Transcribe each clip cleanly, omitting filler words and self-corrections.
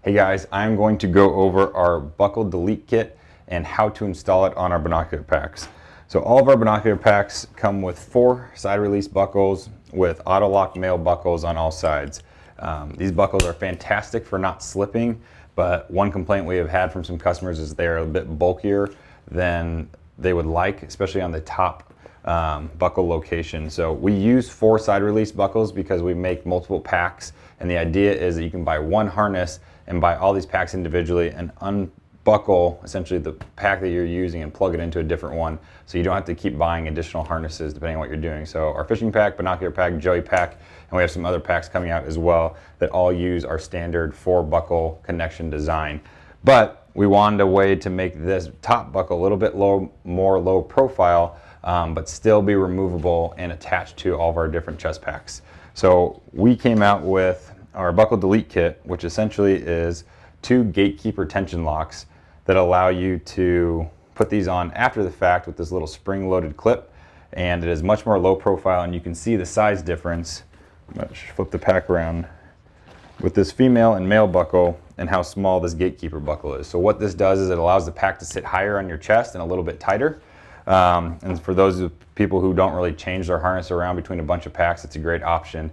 Hey guys, I'm going to go over our buckle delete kit and how to install it on our binocular packs. So all of our binocular packs come with 4 side release buckles with auto lock male buckles on all sides. These buckles are fantastic for not slipping, but one complaint we have had from some customers is they're a bit bulkier than they would like, especially on the top buckle location. So we use 4 side release buckles because we make multiple packs, and the idea is that you can buy one harness and buy all these packs individually and unbuckle essentially the pack that you're using and plug it into a different one, so you don't have to keep buying additional harnesses depending on what you're doing. So our fishing pack, binocular pack, joey pack, and we have some other packs coming out as well that all use our standard 4 buckle connection design. But we wanted a way to make this top buckle a little bit more low profile, but still be removable and attached to all of our different chest packs. So we came out with our buckle delete kit, which essentially is 2 gatekeeper tension locks that allow you to put these on after the fact with this little spring-loaded clip, and it is much more low profile, and you can see the size difference. I'm going to flip the pack around with this female and male buckle and how small this gatekeeper buckle is. So what this does is it allows the pack to sit higher on your chest and a little bit tighter. And for those people who don't really change their harness around between a bunch of packs, it's a great option.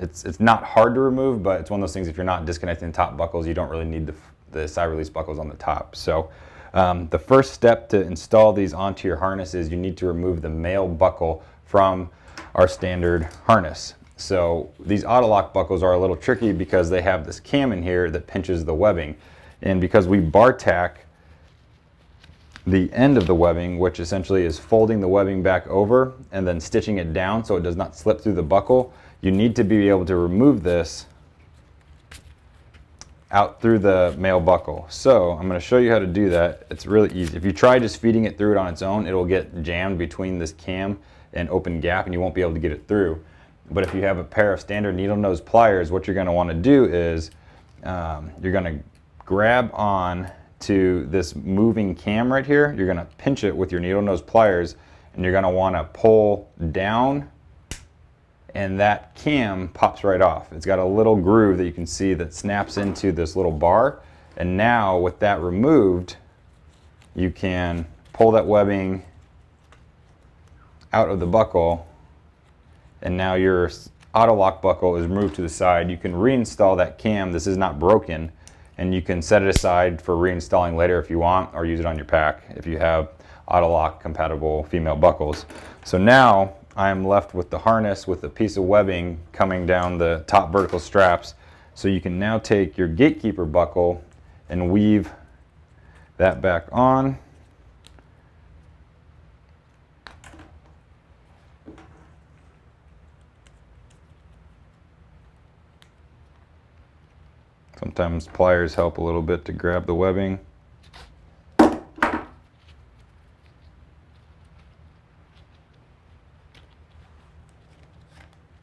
It's not hard to remove, but it's one of those things, if you're not disconnecting the top buckles, you don't really need the side release buckles on the top. So the first step to install these onto your harness is you need to remove the male buckle from our standard harness. So these auto lock buckles are a little tricky because they have this cam in here that pinches the webbing. And because we bar tack the end of the webbing, which essentially is folding the webbing back over and then stitching it down so it does not slip through the buckle, you need to be able to remove this out through the male buckle. So I'm going to show you how to do that. It's really easy. If you try just feeding it through it on its own, it'll get jammed between this cam and open gap and you won't be able to get it through. But if you have a pair of standard needle nose pliers, what you're going to want to do is you're going to grab on to this moving cam right here. You're going to pinch it with your needle nose pliers, and you're going to want to pull down, and that cam pops right off. It's got a little groove that you can see that snaps into this little bar, and now with that removed, you can pull that webbing out of the buckle, and now your auto lock buckle is moved to the side. You can reinstall that cam. This is not broken, and you can set it aside for reinstalling later if you want, or use it on your pack if you have auto lock compatible female buckles. So now I'm left with the harness with a piece of webbing coming down the top vertical straps. So you can now take your gatekeeper buckle and weave that back on. Sometimes pliers help a little bit to grab the webbing.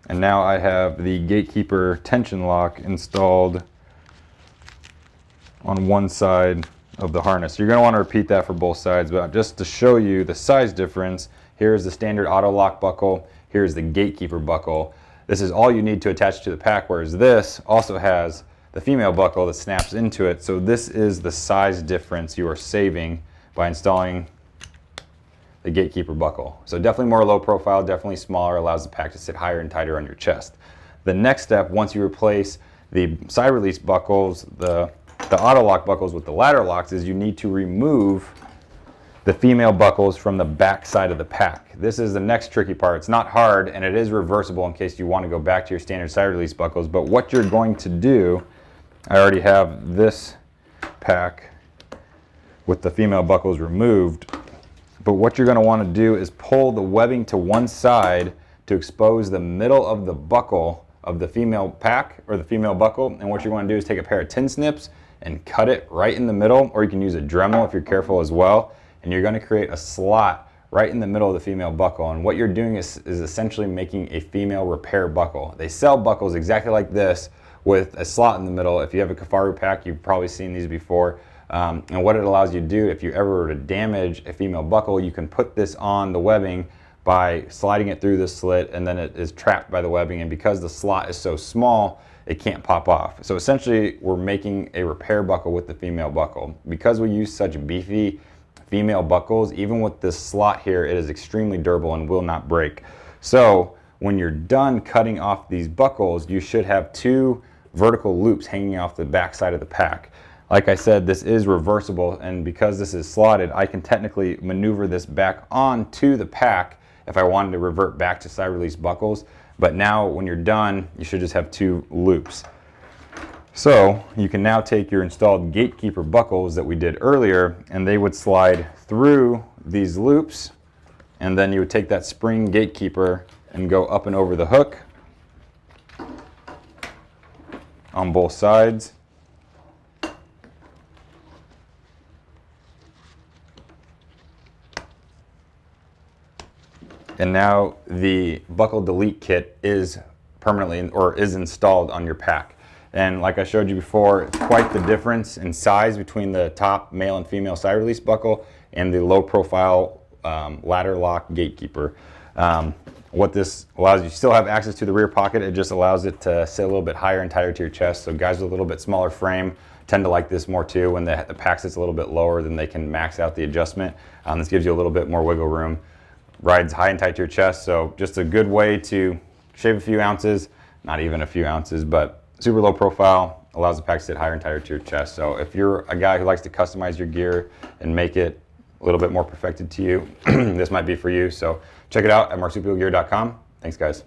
And now I have the gatekeeper tension lock installed on one side of the harness. You're going to want to repeat that for both sides, but just to show you the size difference, here's the standard auto lock buckle, here's the gatekeeper buckle. This is all you need to attach to the pack, whereas this also has the female buckle that snaps into it. So this is the size difference you are saving by installing the gatekeeper buckle. So definitely more low profile, definitely smaller, allows the pack to sit higher and tighter on your chest. The next step, once you replace the side release buckles, the auto lock buckles with the ladder locks, is you need to remove the female buckles from the back side of the pack. This is the next tricky part. It's not hard, and it is reversible in case you want to go back to your standard side release buckles. But what you're going to do, I already have this pack with the female buckles removed, but what you're going to want to do is pull the webbing to one side to expose the middle of the buckle of the female pack or the female buckle. And what you're going to do is take a pair of tin snips and cut it right in the middle, or you can use a Dremel if you're careful as well. And you're going to create a slot right in the middle of the female buckle. And what you're doing is essentially making a female repair buckle. They sell buckles exactly like this with a slot in the middle. If you have a Kafaru pack, you've probably seen these before. And what it allows you to do, if you ever were to damage a female buckle, you can put this on the webbing by sliding it through the slit, and then it is trapped by the webbing. And because the slot is so small, it can't pop off. So essentially we're making a repair buckle with the female buckle. Because we use such beefy female buckles, even with this slot here, it is extremely durable and will not break. So when you're done cutting off these buckles, you should have 2 vertical loops hanging off the back side of the pack. Like I said, this is reversible, and because this is slotted, I can technically maneuver this back onto the pack if I wanted to revert back to side release buckles. But now when you're done, you should just have 2 loops. So you can now take your installed gatekeeper buckles that we did earlier, and they would slide through these loops, and then you would take that spring gatekeeper and go up and over the hook on both sides. And now the buckle delete kit is permanently or is installed on your pack. And like I showed you before, it's quite the difference in size between the top male and female side release buckle and the low profile ladder lock gatekeeper. What this allows you still have access to the rear pocket. It just allows it to sit a little bit higher and tighter to your chest. So guys with a little bit smaller frame tend to like this more too. When the pack sits a little bit lower, then they can max out the adjustment. This gives you a little bit more wiggle room. Rides high and tight to your chest, so just a good way to shave a few ounces, not even a few ounces, but super low profile, allows the pack to sit higher and tighter to your chest. So if you're a guy who likes to customize your gear and make it a little bit more perfected to you, this might be for you. So check it out at marsupialgear.com. Thanks guys.